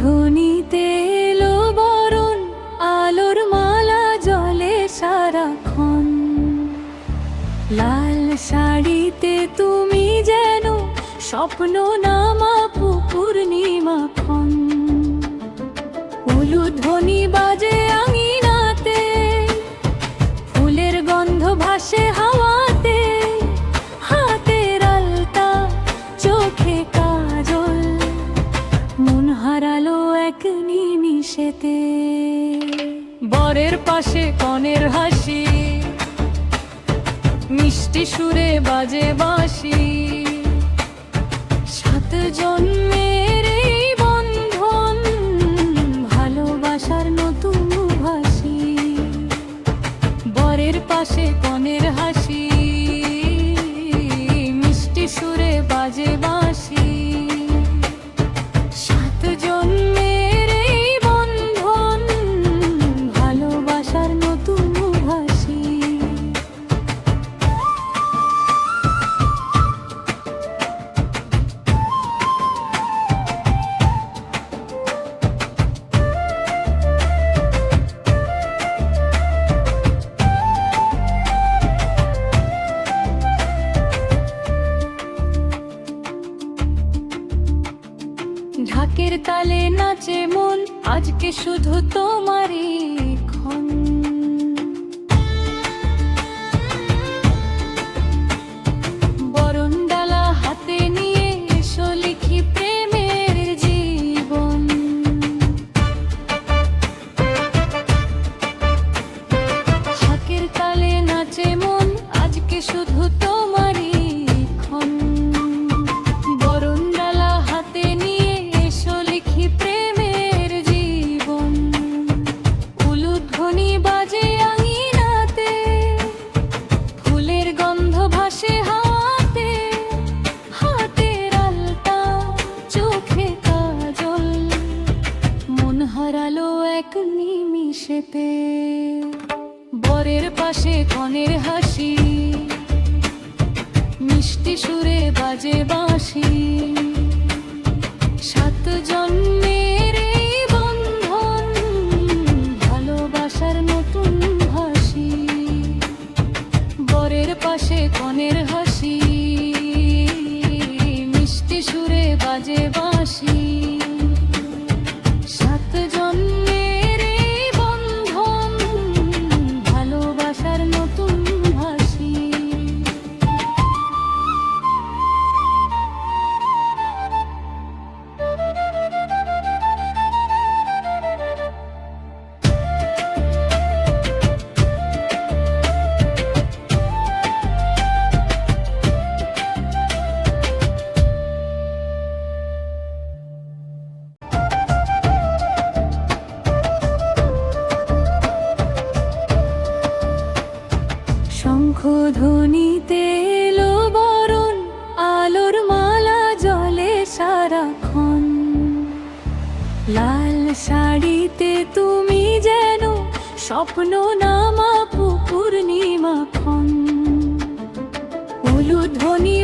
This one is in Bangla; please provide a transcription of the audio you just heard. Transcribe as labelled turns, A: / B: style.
A: ধ্বনিতে এলো বরণ, আলোর মালা জলে সারাক্ষণ। লাল শাড়িতে তুমি যেন স্বপ্ন নামা পূর্ণিমাক্ষণ। উলুধ্বনি বাজে আঙিনাতে, ফুলের গন্ধ ভাসে হাওয়াতে, হাতের আলতা চোখে কাজল, মন হারালো এক নিমিষেতে। বরের পাশে কনের হাসি, মিষ্টি সুরে বাজে বাঁশি। 7 জন্মের এই বন্ধন, ভালোবাসার নতুন ভাষী। বরের পাশে কনের হাসি, মিষ্টি সুরে বাজে বাঁশি। 7 জন্মের এই বন্ধন, ভালোবাসার নতুন ভাষী। ঢাকের তালে নাচে মন, আজকে শুধু তোমারই ক্ষণ। বরণডালা হাতে নিয়ে এসো লিখি প্রেমের জীবন। ঢাকের তালে নাচে মন, আজকে শুধু তোমারই ক্ষণ। বরণডালা হাতে নিয়ে এসো লিখি প্রেমের জীবন। উলুধ্বনি বাজে আঙিনাতে, ফুলের গন্ধ ভাসে হাওয়াতে, হাতের আলতা চোখে কাজল, মন হারালো এক নিমিষেতে। বরের পাশে কনের হাসি, মিষ্টি সুরে বাজে বাঁশি। 7 জন্মের এই বন্ধন, ভালোবাসার নতুন ভাষী। বরের পাশে কনের হাসি, মিষ্টি সুরে বাজে বাঁশি। 7 জন্মের এই বন্ধন, ভালোবাসার নতুন ভাষী। শঙ্খধ্বনিতে এলো বরণ, আলোর মালা জলে সারাক্ষণ। লাল শাড়িতে তুমি যেন স্বপ্ন নামা পূর্ণিমাক্ষণ। উলুধ্বনি